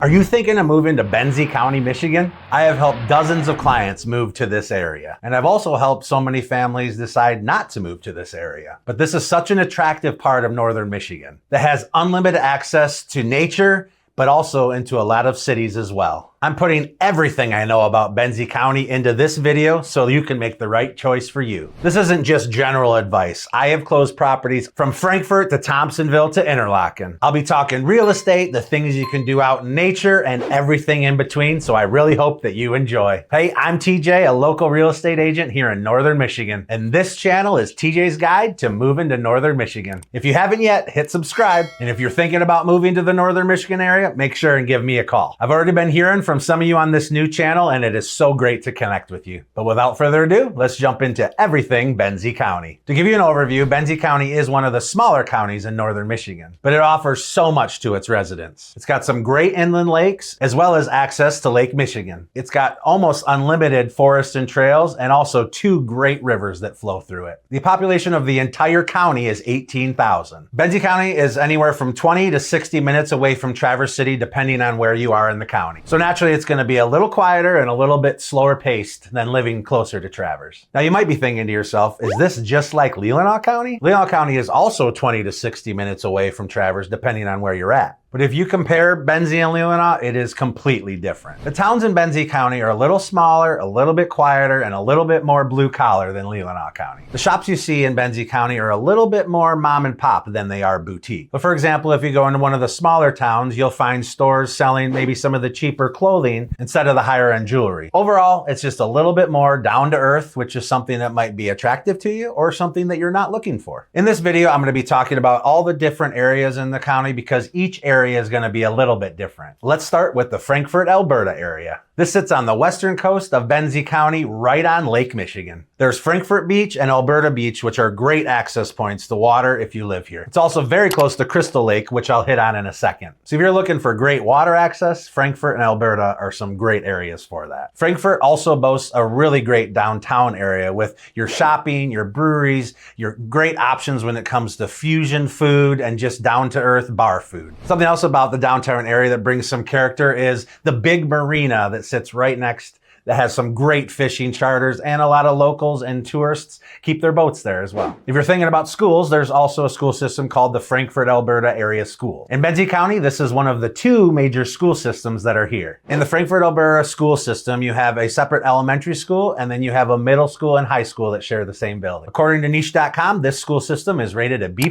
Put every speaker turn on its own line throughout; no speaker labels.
Are you thinking of moving to Benzie County, Michigan? I have helped dozens of clients move to this area, and I've also helped so many families decide not to move to this area. But this is such an attractive part of northern Michigan that has unlimited access to nature, but also into a lot of cities as well. I'm putting everything I know about Benzie County into this video so you can make the right choice for you. This isn't just general advice. I have closed properties from Frankfort to Thompsonville to Interlaken. I'll be talking real estate, the things you can do out in nature, and everything in between, so I really hope that you enjoy. Hey, I'm TJ, a local real estate agent here in northern Michigan, and this channel is TJ's Guide to Moving to Northern Michigan. If you haven't yet, hit subscribe, and if you're thinking about moving to the northern Michigan area, make sure and give me a call. I've already been hearing from some of you on this new channel, and it is so great to connect with you. But without further ado, let's jump into everything Benzie County. To give you an overview, Benzie County is one of the smaller counties in northern Michigan, but it offers so much to its residents. It's got some great inland lakes, as well as access to Lake Michigan. It's got almost unlimited forests and trails, and also two great rivers that flow through it. The population of the entire county is 18,000. Benzie County is anywhere from 20 to 60 minutes away from Traverse City, depending on where you are in the county. So naturally, it's going to be a little quieter and a little bit slower paced than living closer to Traverse. Now you might be thinking to yourself, is this just like Leelanau County? Leelanau County is also 20 to 60 minutes away from Traverse, depending on where you're at. But if you compare Benzie and Leelanau, it is completely different. The towns in Benzie County are a little smaller, a little bit quieter, and a little bit more blue collar than Leelanau County. The shops you see in Benzie County are a little bit more mom and pop than they are boutique. But for example, if you go into one of the smaller towns, you'll find stores selling maybe some of the cheaper clothing instead of the higher end jewelry. Overall, it's just a little bit more down to earth, which is something that might be attractive to you or something that you're not looking for. In this video, I'm going to be talking about all the different areas in the county because each area is going to be a little bit different. Let's start with the Frankfort, Alberta area. This sits on the western coast of Benzie County, right on Lake Michigan. There's Frankfort Beach and Alberta Beach, which are great access points to water if you live here. It's also very close to Crystal Lake, which I'll hit on in a second. So if you're looking for great water access, Frankfort and Alberta are some great areas for that. Frankfort also boasts a really great downtown area with your shopping, your breweries, your great options when it comes to fusion food and just down-to-earth bar food. Something else about the downtown area that brings some character is the big marina that sits right next that has some great fishing charters, and a lot of locals and tourists keep their boats there as well. If you're thinking about schools, there's also a school system called the Frankfort, Alberta Area School. In Benzie County, this is one of the two major school systems that are here. In the Frankfort, Alberta school system, you have a separate elementary school, and then you have a middle school and high school that share the same building. According to niche.com, this school system is rated a B+.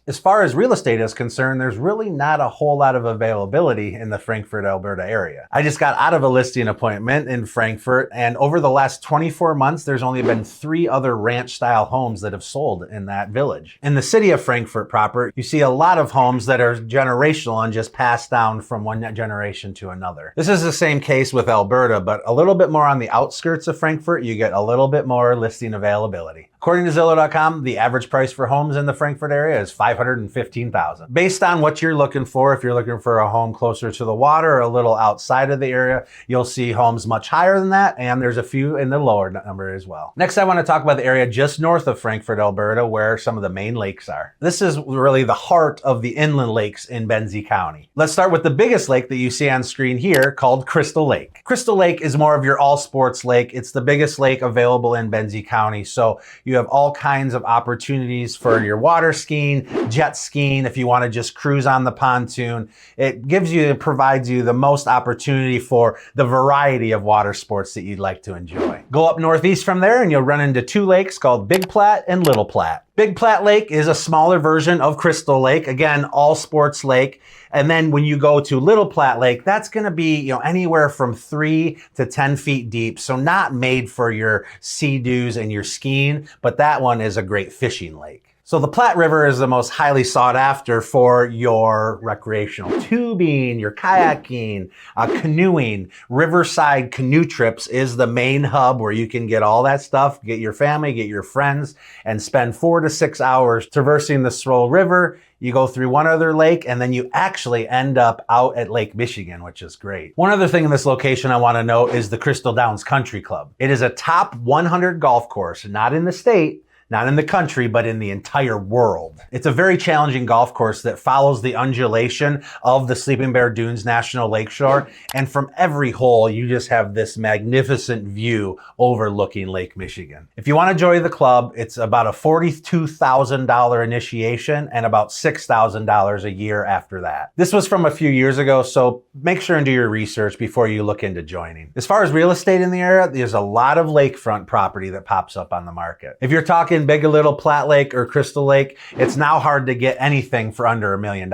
As far as real estate is concerned, there's really not a whole lot of availability in the Frankfort, Alberta area. I just got out of a listing appointment in Frankfort, and over the last 24 months, there's only been 3 other ranch-style homes that have sold in that village. In the city of Frankfort proper, you see a lot of homes that are generational and just passed down from one generation to another. This is the same case with Alberta, but a little bit more on the outskirts of Frankfort, you get a little bit more listing availability. According to Zillow.com, the average price for homes in the Frankfort area is $515,000. Based on what you're looking for, if you're looking for a home closer to the water or a little outside of the area, you'll see homes much higher than that, and there's a few in the lower number as well. Next, I want to talk about the area just north of Frankfort, Alberta, where some of the main lakes are. This is really the heart of the inland lakes in Benzie County. Let's start with the biggest lake that you see on screen here, called Crystal Lake. Crystal Lake is more of your all-sports lake. It's the biggest lake available in Benzie County, so you have all kinds of opportunities for your water skiing, jet skiing, if you want to just cruise on the pontoon. It provides you the most opportunity for the variety of water sports that you'd like to enjoy. Go up northeast from there and you'll run into 2 lakes called Big Platte and Little Platte. Big Platte Lake is a smaller version of Crystal Lake, again, all sports lake. And then when you go to Little Platte Lake, that's going to be, anywhere from 3 to 10 feet deep. So not made for your sea-doos and your skiing, but that one is a great fishing lake. So the Platte River is the most highly sought after for your recreational tubing, your kayaking, canoeing. Riverside Canoe Trips is the main hub where you can get all that stuff, get your family, get your friends, and spend 4 to 6 hours traversing the Stroll River. You go through one other lake, and then you actually end up out at Lake Michigan, which is great. One other thing in this location I want to note is the Crystal Downs Country Club. It is a top 100 golf course, not in the state, not in the country, but in the entire world. It's a very challenging golf course that follows the undulation of the Sleeping Bear Dunes National Lakeshore. And from every hole, you just have this magnificent view overlooking Lake Michigan. If you want to join the club, it's about a $42,000 initiation and about $6,000 a year after that. This was from a few years ago, so make sure and do your research before you look into joining. As far as real estate in the area, there's a lot of lakefront property that pops up on the market. If you're talking Big or Little, Platte Lake, or Crystal Lake, it's now hard to get anything for under $1 million.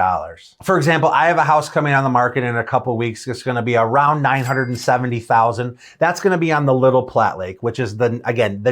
For example, I have a house coming on the market in a couple weeks. It's going to be around $970,000. That's going to be on the Little Platte Lake, which is the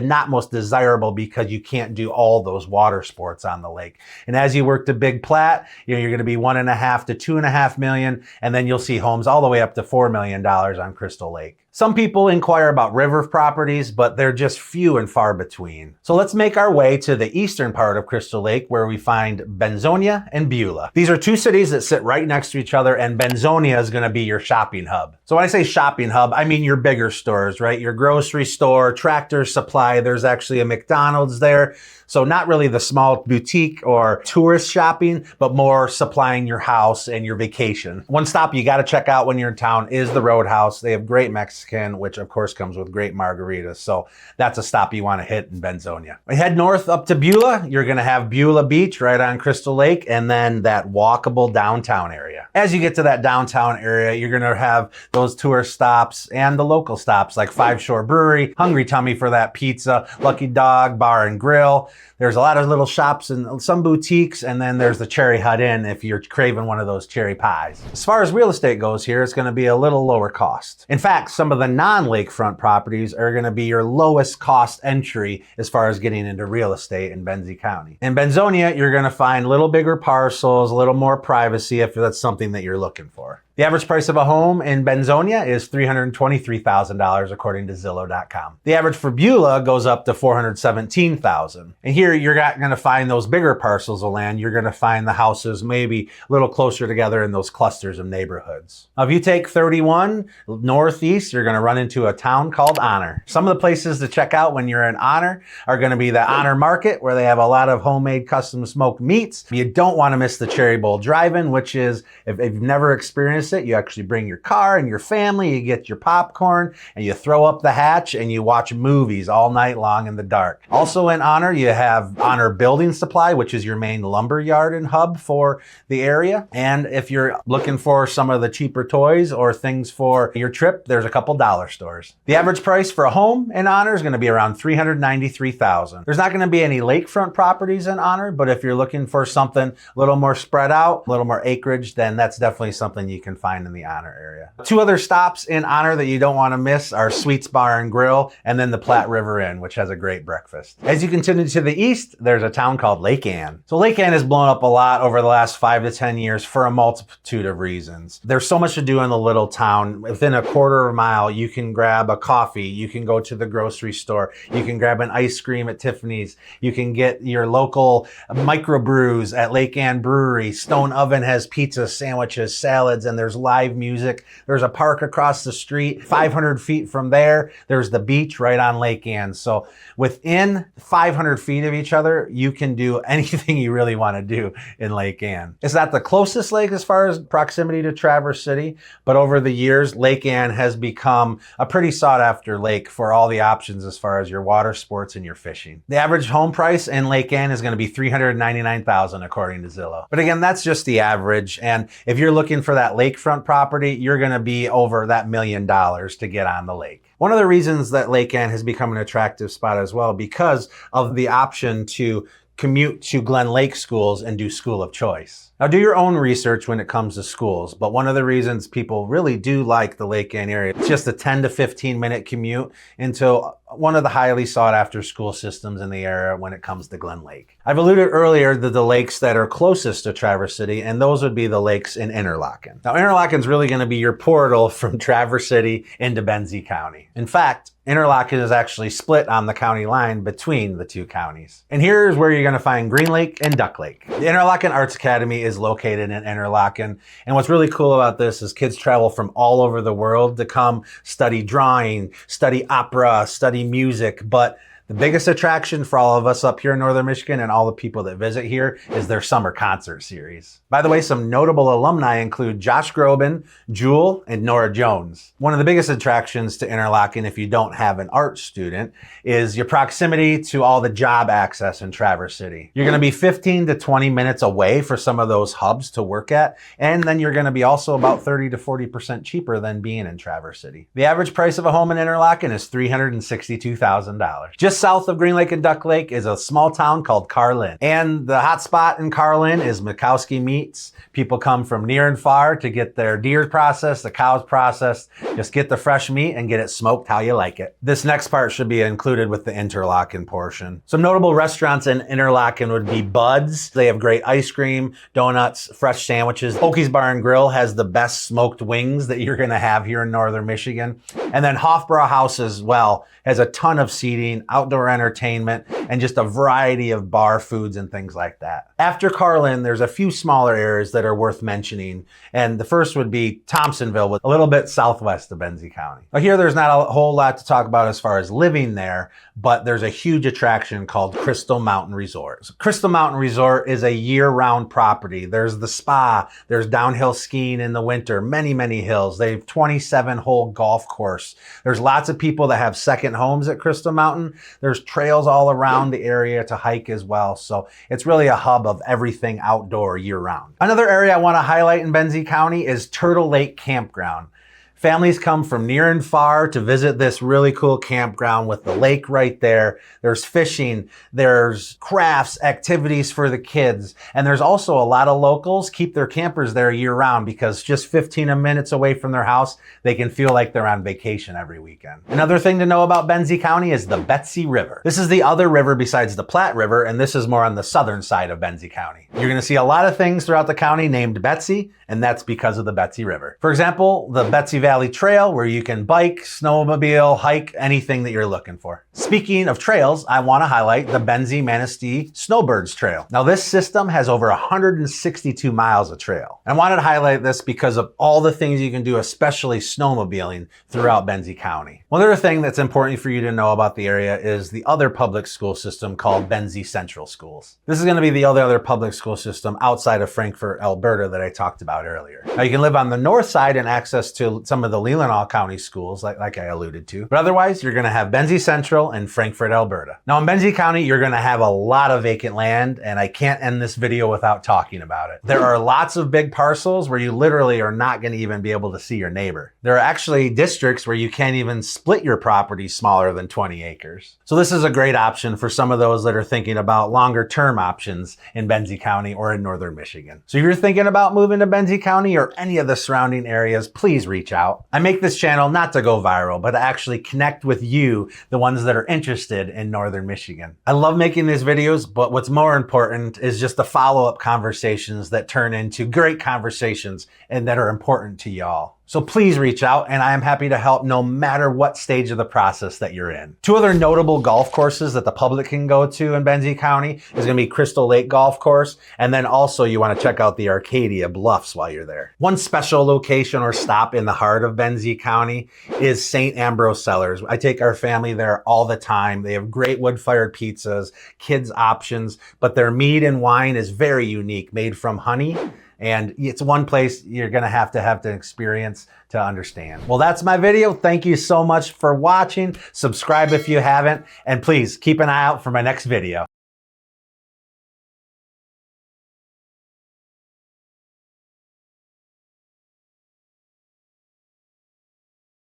not most desirable because you can't do all those water sports on the lake. And as you work to Big Platte, you're going to be $1.5 to $2.5 million, and then you'll see homes all the way up to $4 million on Crystal Lake. Some people inquire about river properties, but they're just few and far between. So let's make our way to the eastern part of Crystal Lake, where we find Benzonia and Beulah. These are two cities that sit right next to each other, and Benzonia is going to be your shopping hub. So when I say shopping hub, I mean your bigger stores, right? Your grocery store, Tractor Supply. There's actually a McDonald's there. So not really the small boutique or tourist shopping, but more supplying your house and your vacation. One stop you got to check out when you're in town is the Roadhouse. They have great Mexican, which of course comes with great margaritas. So that's a stop you want to hit in Benzonia. We head north up to Beulah. You're going to have Beulah Beach right on Crystal Lake, and then that walkable downtown area. As you get to that downtown area, you're going to have those tourist stops and the local stops like Five Shore Brewery, Hungry Tummy for that pizza, Lucky Dog Bar and Grill. There's a lot of little shops and some boutiques, and then there's the Cherry Hut Inn if you're craving one of those cherry pies. As far as real estate goes here, it's going to be a little lower cost. In fact, some of the non-lakefront properties are going to be your lowest cost entry as far as getting into real estate in Benzie County. In Benzonia, you're going to find little bigger parcels, a little more privacy if that's something that you're looking for. The average price of a home in Benzonia is $323,000 according to Zillow.com. The average for Beulah goes up to $417,000. And here you're not going to find those bigger parcels of land. You're going to find the houses maybe a little closer together in those clusters of neighborhoods. Now, if you take 31 northeast, you're going to run into a town called Honor. Some of the places to check out when you're in Honor are going to be the Honor Market, where they have a lot of homemade custom smoked meats. You don't want to miss the Cherry Bowl Drive-In, which is, if you've never experienced it, you actually bring your car and your family, you get your popcorn, and you throw up the hatch and you watch movies all night long in the dark. Also in Honor, you have Honor Building Supply, which is your main lumber yard and hub for the area. And if you're looking for some of the cheaper toys or things for your trip, there's a couple dollar stores. The average price for a home in Honor is going to be around $393,000. There's not going to be any lakefront properties in Honor, but if you're looking for something a little more spread out, a little more acreage, then that's definitely something you can find in the Honor area. Two other stops in Honor that you don't want to miss are Sweets Bar and Grill, and then the Platte River Inn, which has a great breakfast. As you continue to the east, there's a town called Lake Ann. So Lake Ann has blown up a lot over the last 5 to 10 years for a multitude of reasons. There's so much to do in the little town. Within a quarter of a mile, you can grab a coffee, you can go to the grocery store, you can grab an ice cream at Tiffany's, you can get your local microbrews at Lake Ann Brewery. Stone Oven has pizza, sandwiches, salads, and there's live music. There's a park across the street. 500 feet from there, there's the beach right on Lake Ann. So within 500 feet of each other, you can do anything you really want to do in Lake Ann. It's not the closest lake as far as proximity to Traverse City, but over the years, Lake Ann has become a pretty sought after lake for all the options as far as your water sports and your fishing. The average home price in Lake Ann is going to be $399,000 according to Zillow. But again, that's just the average. And if you're looking for that lakefront property, you're going to be over that $1 million to get on the lake. One of the reasons that Lake Ann has become an attractive spot as well, because of the option to commute to Glen Lake schools and do school of choice. Now, do your own research when it comes to schools, but one of the reasons people really do like the Lake Ann area, it's just a 10 to 15 minute commute into one of the highly sought after school systems in the area when it comes to Glen Lake. I've alluded earlier to the lakes that are closest to Traverse City, and those would be the lakes in Interlaken. Now, Interlaken is really going to be your portal from Traverse City into Benzie County. In fact, Interlaken is actually split on the county line between the two counties. And here's where you're going to find Green Lake and Duck Lake. The Interlaken Arts Academy is located in Interlaken. And what's really cool about this is kids travel from all over the world to come study drawing, study opera, study music, but The biggest attraction for all of us up here in Northern Michigan and all the people that visit here is their summer concert series. By the way, some notable alumni include Josh Groban, Jewel, and Nora Jones. One of the biggest attractions to Interlochen, if you don't have an art student, is your proximity to all the job access in Traverse City. You're going to be 15 to 20 minutes away for some of those hubs to work at, and then you're going to be also about 30 to 40% cheaper than being in Traverse City. The average price of a home in Interlochen is $362,000. Just south of Green Lake and Duck Lake is a small town called Carlin. And the hot spot in Carlin is Mikowski Meats. People come from near and far to get their deer processed, the cows processed. Just get the fresh meat and get it smoked how you like it. This next part should be included with the Interlochen portion. Some notable restaurants in Interlochen would be Bud's. They have great ice cream, donuts, fresh sandwiches. Oakey's Bar and Grill has the best smoked wings that you're gonna have here in Northern Michigan. And then Hofbrau House as well has a ton of seating, outdoor entertainment, and just a variety of bar foods and things like that. After Carlin, there's a few smaller areas that are worth mentioning. And the first would be Thompsonville, a little bit southwest of Benzie County. Now here, there's not a whole lot to talk about as far as living there, but there's a huge attraction called Crystal Mountain Resort. So Crystal Mountain Resort is a year-round property. There's the spa, there's downhill skiing in the winter, many hills. They have 27-hole golf course. There's lots of people that have second homes at Crystal Mountain. There's trails all around the area to hike as well. So it's really a hub of everything outdoor year-round. Another area I want to highlight in Benzie County is Turtle Lake Campground. Families come from near and far to visit this really cool campground with the lake right there. There's fishing, there's crafts, activities for the kids, and there's also a lot of locals keep their campers there year round because just 15 minutes away from their house, they can feel like they're on vacation every weekend. Another thing to know about Benzie County is the Betsy River. This is the other river besides the Platte River, and this is more on the southern side of Benzie County. You're gonna see a lot of things throughout the county named Betsy, and that's because of the Betsy River. For example, the Betsy Valley Trail, where you can bike, snowmobile, hike, anything that you're looking for. Speaking of trails, I want to highlight the Benzie Manistee Snowbirds Trail. Now this system has over 162 miles of trail. I wanted to highlight this because of all the things you can do, especially snowmobiling throughout Benzie County. One other thing that's important for you to know about the area is the other public school system called Benzie Central Schools. This is going to be the other public school system outside of Frankfort, Alberta that I talked about earlier. Now you can live on the north side and access to some of the Leelanau County schools like I alluded to. But otherwise, you're going to have Benzie Central and Frankfort, Alberta. Now in Benzie County, you're going to have a lot of vacant land, and I can't end this video without talking about it. There are lots of big parcels where you literally are not going to even be able to see your neighbor. There are actually districts where you can't even split your property smaller than 20 acres. So this is a great option for some of those that are thinking about longer term options in Benzie County or in Northern Michigan. So if you're thinking about moving to Benzie County or any of the surrounding areas, please reach out. I make this channel not to go viral, but to actually connect with you, the ones that are interested in Northern Michigan. I love making these videos, but what's more important is just the follow-up conversations that turn into great conversations and that are important to y'all. So please reach out, and I am happy to help no matter what stage of the process that you're in. Two other notable golf courses that the public can go to in Benzie County is going to be Crystal Lake Golf Course, and then also you want to check out the Arcadia Bluffs while you're there. One special location or stop in the heart of Benzie County is St. Ambrose Cellars. I take our family there all the time. They have great wood-fired pizzas, kids options, but their mead and wine is very unique, made from honey. And it's one place you're going to have to experience to understand. Well, that's my video. Thank you so much for watching. Subscribe if you haven't, and please keep an eye out for my next video.